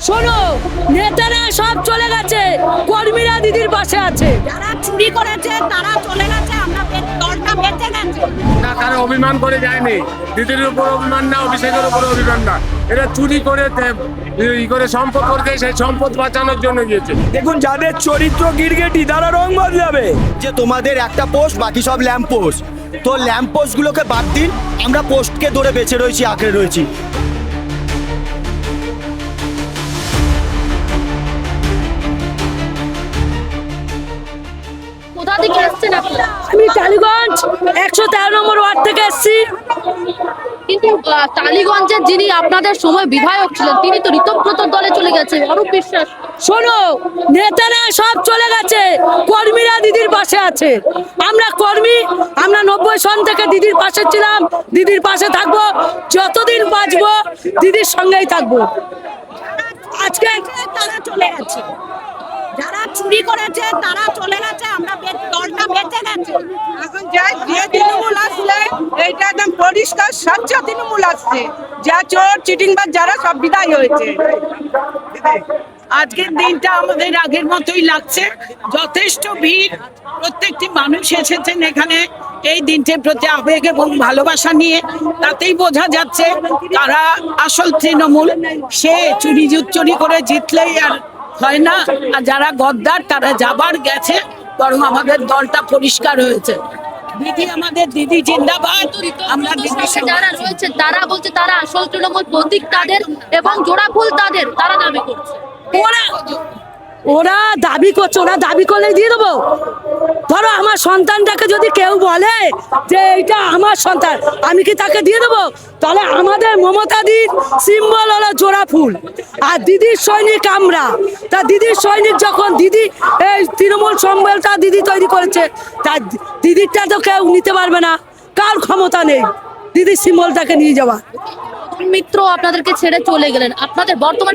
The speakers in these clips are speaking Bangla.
শোনো, নেতারা সব চলে গেছে, কর্মীরা দিদির পাশে আছে। যারা চুরি করেছে তারা চলে গেছে, আমরা দলটা বেঁচে গেছে। না, তারা অভিমান করে যায়নি। দিদির উপর অভিমান না, অভিষেকের উপর অভিমান না। এরা চুরি করে সম্পদ করতে, সেই সম্পদ বাঁচানোর জন্য গিয়েছে। দেখুন, যাদের চরিত্র গিরগেটি তারা রং বদলাবে। যে তোমাদের একটা পোস্ট, বাকি সব ল্যাম্প পোস্ট। তো ল্যাম্প পোস্টগুলোকে বাদ দিন, আমরা পোস্টকে ধরে বেঁচে রয়েছি, আঁকড়ে রয়েছি। কোথা থেকে এসছেন আপনারা? আমি টালিগঞ্জ 113 নম্বর ওয়ার্ড থেকে এসেছি। কিন্তু টালিগঞ্জের যিনি আপনাদের সময় বিধায়ক ছিলেন তিনি তো ঋতব্রত দলে চলে গেছে, অরূপ বিশ্বাস। শোনো, নেতারা সব চলে গেছে, কর্মীরা দিদির পাশে আছে। আমরা কর্মী, আমরা 90 সন থেকে দিদির পাশে ছিলাম, দিদির পাশে থাকবো, যতদিন বাঁচবো দিদির সঙ্গেই থাকবো। আজকে তারা চলে গেছে, যারা চুরি করেছে তারা চলে গেছে, আমরা দলটা বেঁচে গেছে। এখন যে তৃণমূল আসলে এইটা একদম পরিষ্কার স্বচ্ছ তৃণমূল আসছে, যা চোর চিটিংবাজ যারা সব বিদায় হয়েছে। আজকের দিনটা আমাদের আগের মতোই লাগছে, যথেষ্ট ভিড়, প্রত্যেকটি মানুষ এসেছেন এখানে এই দিনটির প্রতি আবেগ এবং ভালোবাসা নিয়ে। তাতেই বোঝা যাচ্ছে তারা আসল তৃণমূল। সে চুরি করে জিতলেই আর হয় না, আর যারা গদ্দার তারা যাবার গেছে, বরং আমাদের দলটা পরিষ্কার হয়েছে। দিদি আমাদের দিদি জিন্দাবাদ। আমরা দিদির সঙ্গে যারা রয়েছে তারা বলছে তারা আসল তৃণমূল, প্রতীক তাদের এবং জোড়া ফুল তাদের, তারা দাবি করছে। ওরা দাবি করছে, ওরা দাবি করলে দিয়ে দেবো। ধরো আমার সন্তানটাকে যদি কেউ বলে যে এইটা আমার সন্তান, আমি কি তাকে দিয়ে দেবো? তাহলে আমাদের মমতাদির সিম্বল হলো জোড়া ফুল, আর দিদির সৈনিক আমরা। তা দিদির সৈনিক যখন দিদি এই তৃণমূল সম্বলটা দিদি তৈরি করেছে, তা দিদিরটা তো কেউ নিতে পারবে না, কার ক্ষমতা নেই দিদির সিম্বলটাকে নিয়ে যাওয়া। মিত্র আপনাদেরকে ছেড়ে চলে গেলেন, আপনাদের বর্তমান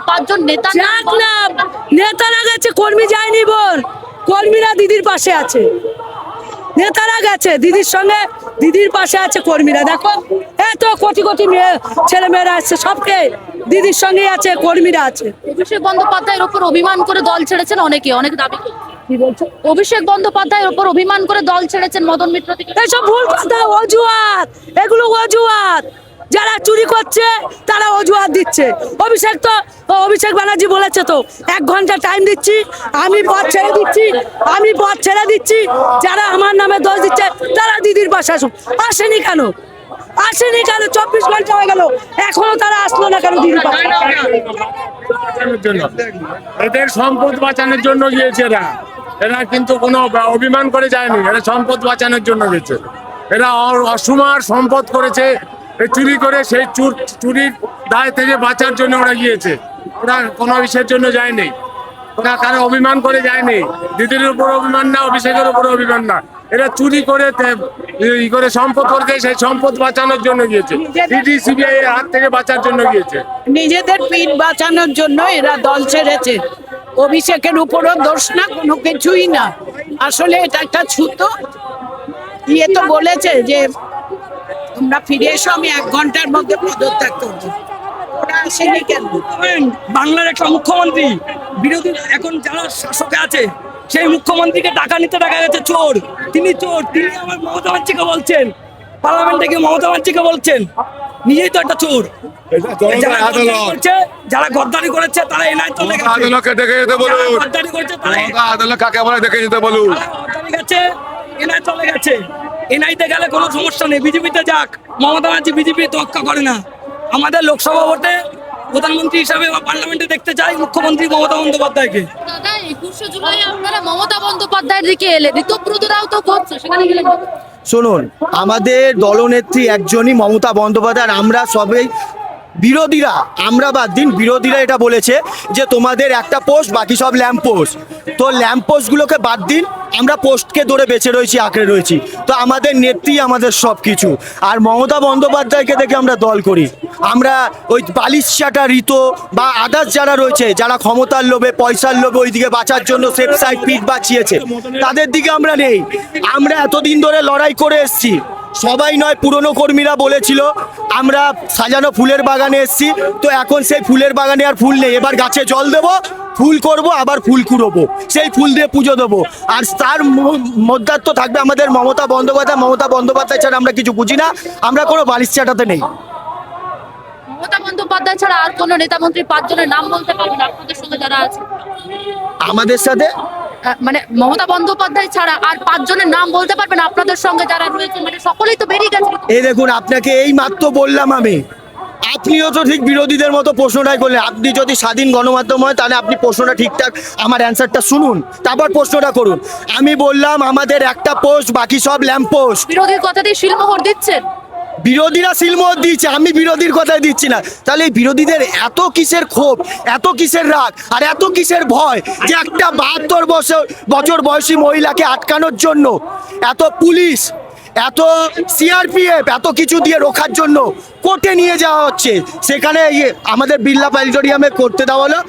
পাঁচজন নেতা নেতারা গেছে, কর্মী যায়নি বোন, কর্মীরা দিদির পাশে আছে। নেতারা গেছে দিদির সঙ্গে, দিদির পাশে আছে কর্মীরা। দেখো এত কোটি কোটি ছেলে মেয়েরা আসছে, সবকে দিদির সঙ্গে আছে, কর্মীরা আছে। অভিষেক বন্দ্যোপাধ্যায়ের উপর অভিমান করে দল ছেড়েছেন অনেক দাবি করছে। কি বলছো? অভিষেক বন্দ্যোপাধ্যায়ের উপর অভিমান করে দল ছেড়েছেন মদন মিত্র থেকে। এইসব ভুল কথা, অজুহাত, এগুলো অজুহাত। যারা চুরি করছে তারা অজুহাত দিচ্ছে। অভিষেক ব্যানার্জি বলেছে তো 1 ঘন্টা টাইম দিচ্ছি, আমি পথ ছেড়ে দিচ্ছি। যারা আমার নামে দোষ দিচ্ছে তারা দিদির পাশে আসুন। আসেনি কেন? 24 ঘন্টা হয়ে গেল, এখনো তারা আসলো না কেন দিদির পাশে? এদের সম্পদ বাঁচানোর জন্য গিয়েছে এরা কিন্তু কোনো অভিমান করে যায়নি। এরা সম্পদ বাঁচানোর জন্য গেছে। এরা অসুমার সম্পদ করেছে, চুরি করে, সেই চুরির দায় থেকে বাঁচার জন্য ওরা গিয়েছে। ওরা কোনো বিষয়ের জন্য যায়নি, ওরা কারো অভিমান করে যায়নি। দিদির উপর অভিমান না, অভিষেকের উপর অভিমান না। এরা চুরি করে সম্পদ করতে, সেই সম্পদ বাঁচানোর জন্য গিয়েছে। ইডি সিবিআই এর হাত থেকে বাঁচার জন্য গিয়েছে। নিজেদের পিঠ বাঁচানোর জন্য এরা দল ছেড়েছে। অভিষেকের উপরও দোষ না, কোনো কিছুই না। আসলে এটা একটা ছুতো। তো বলেছে যে তোমরা ফিরে এসো, আমি 1 ঘন্টার মধ্যে পদত্যাগ করবো। ওরা আসেনি কেন? বাংলার একটা মুখ্যমন্ত্রী, বিরোধী এখন যারা শাসকে আছে সেই মুখ্যমন্ত্রীকে টাকা নিতে দেখা গেছে চোর। তিনি চোর, তিনি আমার মমতা ব্যানার্জিকে বলছেন, পার্লামেন্টে গিয়ে মমতা ব্যানার্জিকে বলছেন নিজেই তো একটা চোর। যারা গদ্দারি করেছে তারা এনআই চলে গেছে, গদ্দারি করেছে এনআই চলে গেছে। এনআইতে গেলে কোনো সমস্যা নেই, বিজেপিতে যাক। মমতা ব্যানার্জি বিজেপি তোয়াক্কা করে না। আমাদের লোকসভা ভোটে প্রধানমন্ত্রী হিসাবে বা পার্লামেন্টে দেখতে চাই মুখ্যমন্ত্রী মমতা বন্দ্যোপাধ্যায়কে। দাদা 21শে জুলাই আপনারা মমতা বন্দ্যোপাধ্যায়ের দিকে এলেন, ঋতব্রতরাও তো করছে, সেখানে গেলেন। শুনুন, আমাদের দলনেত্রী একজনই মমতা বন্দ্যোপাধ্যায়। আর আমরা সবাই বিরোধীরা, আমরা বাদ দিন, বিরোধীরা এটা বলেছে যে তোমাদের একটা পোস্ট, বাকি সব ল্যাম্প পোস্ট। তো ল্যাম্প পোস্টগুলোকে বাদ দিন, আমরা পোস্টকে ধরে বেঁচে রয়েছি, আঁকড়ে রয়েছি। তো আমাদের নেত্রী আমাদের সব কিছু। আর মমতা বন্দ্যোপাধ্যায়কে দেখে আমরা দল করি। আমরা ওই বালিশ চাটা ঋত বা আদার্স যারা রয়েছে, যারা ক্ষমতার লোভে, পয়সার লোভে ওইদিকে বাঁচার জন্য সেফ সাইড পিঠ বাঁচিয়েছে, তাদের দিকে আমরা নেই। আমরা এতদিন ধরে লড়াই করে এসেছি। সবাই নয়, পুরনো কর্মীরা বলেছিল আমরা সাজানো ফুলের বাগানে এসেছি, তো এখন সেই ফুলের বাগানে আর ফুল নেই, এবার গাছে জল দেবো, ফুল করব, আবার ফুল কুড়োবো, সেই ফুল দিয়ে পুজো দেবো। আর তার মধ্যাত্ব থাকবে আমাদের মমতা বন্দ্যোপাধ্যায় ছাড়া আমরা কিছু বুঝি না, আমরা কোনো বালিশ চাটাতে নেই। মমতা বন্দ্যোপাধ্যায় ছাড়া আর কোনো নেতা মন্ত্রী 5 জনের নাম বলতে পারবেন আপনাদের সঙ্গে যারা আছে? আমাদের সাথে মানে মমতা বন্দ্যোপাধ্যায় ছাড়া আর 5 জনের নাম বলতে পারবেন আপনাদের সঙ্গে যারা রয়েছে? মানে সকলেই তো বেরিয়ে গেছে। এই দেখুন, আপনাকে এই মাত্র বললাম আমি, আপনিও তো ঠিক বিরোধীদের মতো প্রশ্নটাই করলেন। আপনি যদি স্বাধীন গণমাধ্যম হয় তাহলে আপনি প্রশ্নটা ঠিকঠাক আমার অ্যান্সারটা শুনুন, তারপর প্রশ্নটা করুন। আমি বললাম আমাদের একটা পোস্ট, বাকি সব ল্যাম্প পোস্ট। বিরোধীর কথাতেই শিলমোহর দিচ্ছেন। বিরোধীরা সিলমোহর দিচ্ছে, আমি বিরোধীর কথাই দিচ্ছি না। তাহলে এই বিরোধীদের এত কিসের ক্ষোভ, এত কিসের রাগ, আর এত কিসের ভয় যে একটা 72 বছর বয়সী মহিলাকে আটকানোর জন্য এত পুলিশ, এত সিআরপিএফ, এত কিছু দিয়ে রোখার জন্য কোর্টে নিয়ে যাওয়া হচ্ছে। সেখানে আমাদের বিড়লা প্ল্যানেটোরিয়ামে করতে দেওয়া হলো,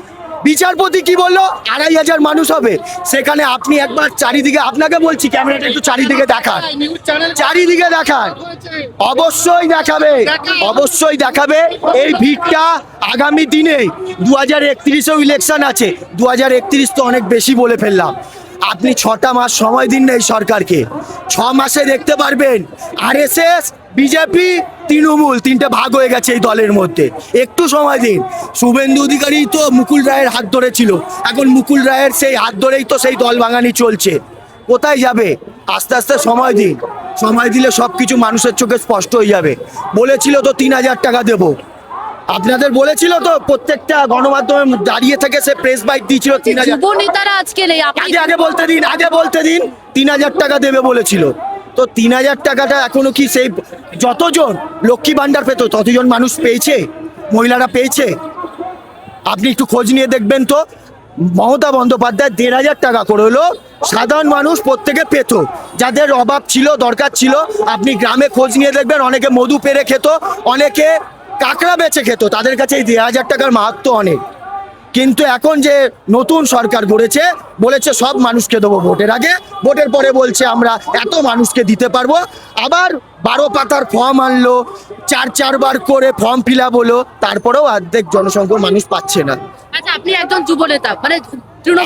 বিচারপতি কি বললো 2500 মানুষ হবে। সেখানে আপনি একবার চারিদিকে, আপনাকে বলছি ক্যামেরাটা একটু চারিদিকে দেখান, চারিদিকে দেখান, অবশ্যই দেখাবে, অবশ্যই দেখাবে। এই ভিড়টা আগামী দিনে 2031-এও ইলেকশন আছে, 2031 তো অনেক বেশি বলে ফেললাম। আপনি 6টা মাস সময় দিন না এই সরকারকে, 6 মাসে দেখতে পারবেন আরএসএস, বিজেপি, তৃণমূল 3টে ভাগ হয়ে গেছে এই দলের মধ্যে। একটু সময় দিন। শুভেন্দু অধিকারী তো মুকুল রায়ের হাত ধরেছিল, এখন মুকুল রায়ের সেই হাত ধরেই তো সেই দল ভাঙানি চলছে। কোথায় যাবে? আস্তে আস্তে সময় দিন, সময় দিলে সব কিছু মানুষের চোখে স্পষ্ট হয়ে যাবে। বলেছিল তো 3000 টাকা দেবো, আপনাদের বলেছিল তো, প্রত্যেকটা গণমাধ্যমে দাঁড়িয়ে থেকে সে প্রেস বাইট দিয়েছিল 3000। যুব নেতারা আজকে নেই, আপনি আগে বলতে দিন 3000 টাকা দেবে বলেছিল। তো 3000 টাকাটা এখনো কি সেই যতজন লক্ষ্মী ভান্ডার পেত ততজন মানুষ পেয়েছে? মহিলারা পেয়েছে? আপনি একটু খোঁজ নিয়ে দেখবেন তো। মমতা বন্দ্যোপাধ্যায় 1500 টাকা করে হলো সাধারণ মানুষ প্রত্যেকে পেত, যাদের অভাব ছিল, দরকার ছিল। আপনি গ্রামে খোঁজ নিয়ে দেখবেন, অনেকে মধু পেরে খেত, অনেকে কাঁকড়া বেচে খেত, তাদের কাছে এই 2000 টাকার মাহাত্ম্য অনেক। কিন্তু এখন যে নতুন সরকার গড়েছে, বলেছে সব মানুষকে দেবো ভোটের আগে, ভোটের পরে বলছে আমরা এত মানুষকে দিতে পারবো। আবার 12 পাতার ফর্ম আনলো, 4 বার করে ফর্ম ফিল আপ হলো, তারপরেও অর্ধেক জনসংখ্যার মানুষ পাচ্ছে না। আচ্ছা, আপনি একজন যুব নেতা, মানে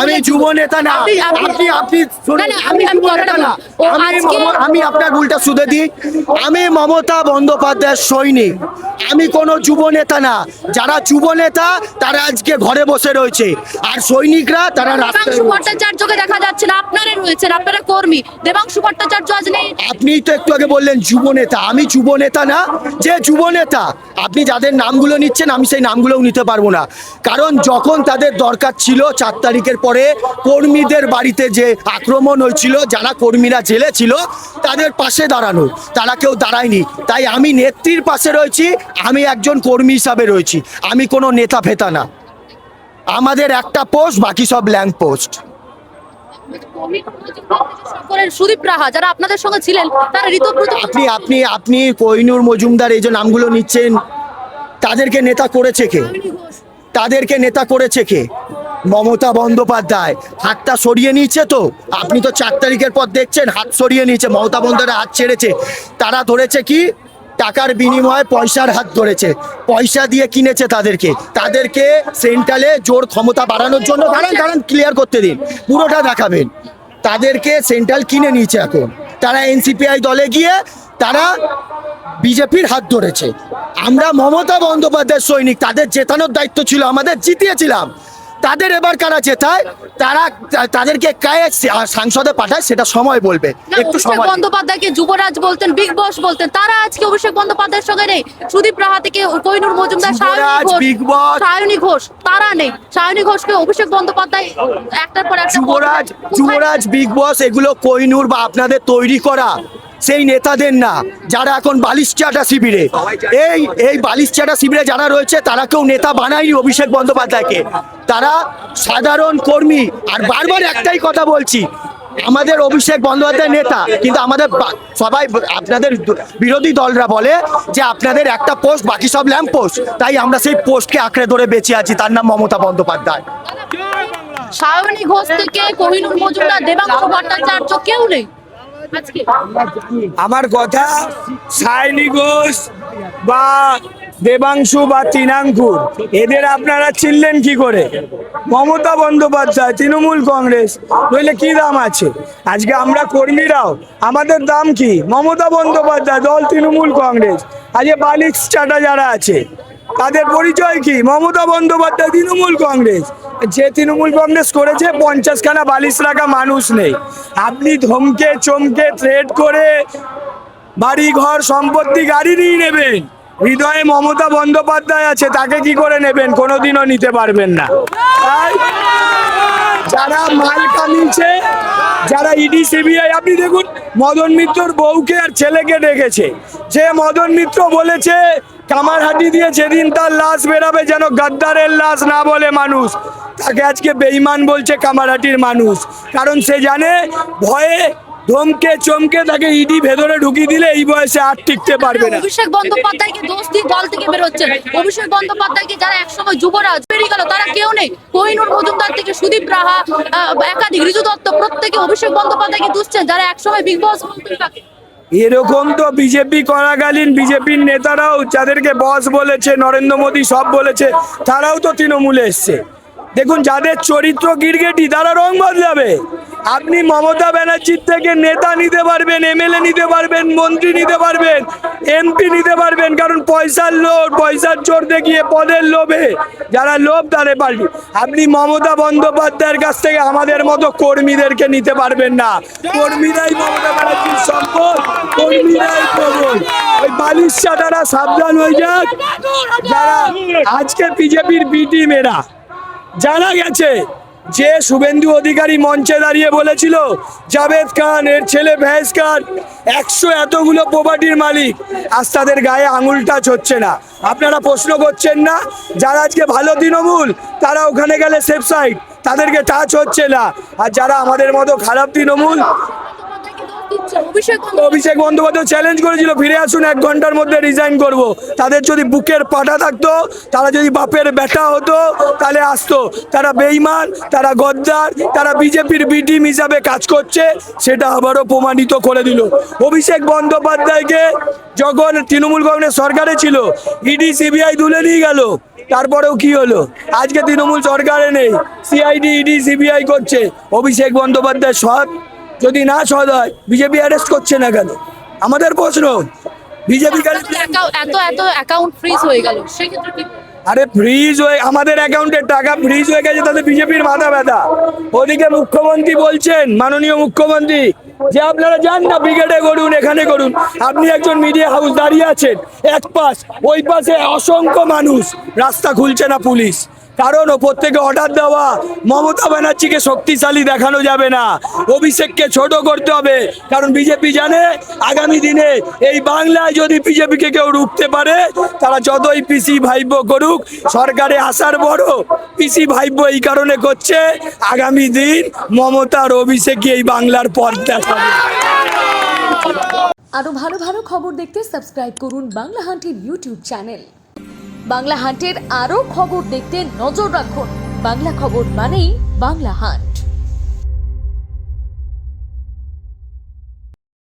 আমি যুব নেতা না, আপনি শুনুন, আমি যুব নেতা না, আমি আপনার ভুলটা শুধে দিই। আমি মমতা বন্দ্যোপাধ্যায়ের সৈনিক, আমি কোনো যুব নেতা না। যারা যুব নেতা তারা আজকে ঘরে বসে রয়েছে, আর সৈনিকরা তারা রাস্তায় দেবাংশু ভট্টাচার্যকে দেখা যাচ্ছে না, আপনারা রয়েছেন, আপনারা কর্মী। দেবাংশু ভট্টাচার্য আজ নেই। আপনিই তো একটু আগে বললেন যুব নেতা, আমি যুব নেতা না। যে যুব নেতা, আপনি যাদের নামগুলো নিচ্ছেন আমি সেই নামগুলোও নিতে পারবো না, কারণ যখন তাদের দরকার ছিল 4 তারিখের পরে কর্মীদের বাড়িতে যে আক্রমণ হয়েছিল, যারা কর্মীরা জেলে ছিল তাদের পাশে দাঁড়ানো, তারা কেউ দাঁড়ায়নি। তাই আমি নেত্রীর পাশে রয়েছি, আমি একজন কর্মী হিসাবে রয়েছি, আমি কোনো নেতা ফেতা না। আমাদের একটা পোস্ট, বাকি সব ল্যাম্প পোস্ট। সুদীপ রাহা যারা আপনাদের সঙ্গে ছিলেন তারা ঋতব্রত। আপনি কোহিনুর মজুমদার এই যে নামগুলো নিচ্ছেন, তাদেরকে নেতা করেছে কে? তাদেরকে নেতা করেছে কে? মমতা বন্দ্যোপাধ্যায়। হাতটা সরিয়ে নিয়েছে তো, আপনি তো 4 তারিখের পর দেখছেন হাত সরিয়ে নিয়েছে, মমতা বন্দ্যোপাধ্যায় হাত ছেড়েছে। তারা ধরেছে কি? টাকার বিনিময়ে পয়সার হাত ধরেছে, পয়সা দিয়ে কিনেছে তাদেরকে সেন্ট্রালে জোর ক্ষমতা বাড়ানোর জন্য। দাঁড়ান ক্লিয়ার করতে দিন, পুরোটা দেখাবেন। তাদেরকে সেন্ট্রাল কিনে নিয়েছে, এখন তারা এনসিপিআই দলে গিয়ে তারা বিজেপির হাত ধরেছে। আমরা মমতা বন্দ্যোপাধ্যায়ের সৈনিক, তাদের জেতানোর দায়িত্ব ছিল আমাদের, জিতিয়েছিলাম। তাদের এবার কারা জেতায়, তাদেরকে সাংসদে পাঠায়, সেটা সময় বলবে। একটু সময়। বন্দ্যোপাধ্যায়কে যুবরাজ বলতেন, বিগ বস বলতেন, তারা আজকে অভিষেক বন্দ্যোপাধ্যায়ের সঙ্গে নেই। সুদীপ রাহা থেকে কোহিনুর মজুমদার, সায়নী ঘোষ তারা নেই। সায়নী ঘোষকে অভিষেক বন্দ্যোপাধ্যায় একটার পর একটা। যুবরাজ, বিগ বস এগুলো কোহিনুর বা আপনাদের তৈরি করা সেই নেতাদের না, যারা এখন বালিশচাটা শিবিরে, এই বালিশচাটা শিবিরে যারা রয়েছে তারা কেউ নেতা বানায়নি অভিষেক বন্দ্যোপাধ্যায়কে, তারা সাধারণ কর্মী। আর বারবার একটাই কথা বলছি, আমাদের অভিষেক বন্দ্যোপাধ্যায় নেতা, কিন্তু আমাদের সবাই আপনাদের বিরোধী দলরা বলে যে আপনাদের একটা পোস্ট, বাকি সব ল্যাম্প পোস্ট। তাই আমরা সেই পোস্টকে আঁকড়ে ধরে বেঁচে আছি, তার নাম মমতা বন্দ্যোপাধ্যায়। সায়নী ঘোষ থেকে কোহিনুর মজুমদার, দেবাংশু ভট্টাচার্য কেউ নেই। আজকে আমার কথা সায়নী ঘোষ বা দেবাংশু বা তৃণাঙ্কুর এদের আপনারা চিনলেন কি করে? মমতা বন্দ্যোপাধ্যায় তৃণমূল কংগ্রেস, নইলে কি দাম আছে? আজকে আমরা কর্মীরাও আমাদের দাম কি? মমতা বন্দ্যোপাধ্যায় দল তৃণমূল কংগ্রেস। আজকে বালিশ চাটা যারা আছে তাদের পরিচয় কি? মমতা বন্দ্যোপাধ্যায় তৃণমূল কংগ্রেস। যে তৃণমূল কংগ্রেস করেছে 50খানা বালিশ রাখা মানুষ নেই। আপনি ধমকে চমকে থ্রেট করে বাড়ি ঘর সম্পত্তি গাড়ি নিয়ে নেবেন, হৃদয়ে মমতা বন্দ্যোপাধ্যায় আছে, তাকে কি করে নেবেন? কোনোদিনও নিতে পারবেন না। তাই যারা মাল কামিয়েছে, যারা ইডি সিবিআই, আপনি দেখুন মদন মিত্রর বউকে আর ছেলেকে ডেকেছে। যে মদন মিত্র বলেছে কামারহাটি দিয়ে যেদিন তার লাশ বেরাবে যেন গাদ্দারের লাশ না বলে মানুষ, তাকে আজকে বেঈমান বলছে কামারহাটির মানুষ। কারণ সে জানে ভয়ে ধমকে চমকে তাকে ইডি ভেতরে ঢুকিয়ে দিলে এই বয়সে আর টিকতে পারবে না। অভিষেক বন্দ্যোপাধ্যায়কে দোষ দিয়ে দল থেকে বেরোচ্ছেন। অভিষেক বন্দ্যোপাধ্যায়কে যারা একসময় যুবরাজ বেরিয়ে গেল তারা কেউ নেই। কোহিনূর মজুমদার থেকে সুদীপ রাহা, একাধিক ঋজু দত্ত, প্রত্যেকে অভিষেক বন্দ্যোপাধ্যায়কে দুষছেন যারা একসময় বিগ বস বলতেন তাকে। এরকম তো বিজেপি করাকালীন বিজেপির নেতারাও যাদেরকে বস বলেছে, নরেন্দ্র মোদী সব বলেছে, তারাও তো তৃণমূলে এসছে। দেখুন যাদের চরিত্র গিরগেটি তারা রং বদলাবে। আপনি মমতা ব্যানার্জির থেকে নেতা নিতে পারবেন, এমএলএ নিতে পারবেন, মন্ত্রী নিতে পারবেন, এমপি নিতে পারবেন, কারণ পয়সার লোভ, পয়সার চোর দেখিয়ে পদের লোভে যারা লোভ তাদের পাল্টি। আপনি মমতা বন্দ্যোপাধ্যায়ের কাছ থেকে আমাদের মতো কর্মীদেরকে নিতে পারবেন না। কর্মীরাই মমতা ব্যানার্জির সম্পদ, কর্মীরাই প্রবল। ওই বালিশা তারা সাবধান হয়ে যাক। যারা আজকে বিজেপির বিটি মেরা জানা গেছে যে শুভেন্দু অধিকারী মঞ্চে দাঁড়িয়ে বলেছিল জাভেদ খান এর ছেলে ভেজ খান 100 এতগুলো প্রপার্টির মালিক, আজ তাদের গায়ে আঙুল টাচ হচ্ছে না। আপনারা প্রশ্ন করছেন না? যারা আজকে ভালো তৃণমূল তারা ওখানে গেলে সেফ সাইড, তাদেরকে টাচ হচ্ছে না। আর যারা আমাদের মতো খারাপ তৃণমূল, অভিষেক বন্দ্যোপাধ্যায় চ্যালেঞ্জ করেছিল ফিরে আসুন 1 ঘন্টার মধ্যে রিজাইন করব। তাদের যদি বুকের পাটা থাকতো, তারা যদি বাপের বেটা হতো তাহলে আসতো। তারা বেঈমান, তারা গদ্দার, তারা বিজেপির বি টিম হিসাবে কাজ করছে, সেটা আবারও প্রমাণিত করে দিল। অভিষেক বন্দ্যোপাধ্যায়কে যখন তৃণমূল কংগ্রেস সরকারে ছিল ইডি সিবিআই তুলে নিয়ে গেল, তারপরেও কি হলো? আজকে তৃণমূল সরকারে নেই, সিআইডি ইডি সিবিআই করছে। অভিষেক বন্দ্যোপাধ্যায় সৎ? যদি না সৎ হয় বিজেপি অ্যারেস্ট করছে না কেন? আমাদের প্রশ্ন। বিজেপি এত অ্যাকাউন্ট ফ্রিজ হয়ে গেল, সেক্ষেত্রে কি? আরে ফ্রিজ হয়ে আমাদের অ্যাকাউন্টের টাকা ফ্রিজ হয়ে গেছে, তাদের বিজেপির মাথা ব্যথা। ওদিকে মুখ্যমন্ত্রী বলছেন, মাননীয় মুখ্যমন্ত্রী, যে আপনারা যান না ব্রিগেডে করুন, এখানে করুন। আপনি একজন মিডিয়া হাউস দাঁড়িয়ে আছেন, এক পাশ, ওই পাশে অসংখ্য মানুষ, রাস্তা খুলছে না পুলিশ। কারণ ওপর থেকে অর্ডার দেওয়া। মমতা ব্যানার্জিকে শক্তিশালী দেখানো যাবে না, অভিষেককে ছোট করতে হবে। কারণ বিজেপি জানে আগামী দিনে এই বাংলায় যদি বিজেপিকে কেউ রুখতে পারে, তারা যতই পিসি ভাইব্য করুক, সরকারে আসার বড় পিসি ভাইব্য এই কারণে করছে আগামী দিন মমতার অভিষেকই এই বাংলার পথ দেখাবে। আরো ভালো ভালো খবর দেখতে সাবস্ক্রাইব করুন বাংলা হান্টের ইউটিউব চ্যানেল। বাংলা হান্টের আরও খবর দেখতে নজর রাখুন। বাংলা খবর মানেই বাংলা হান্ট।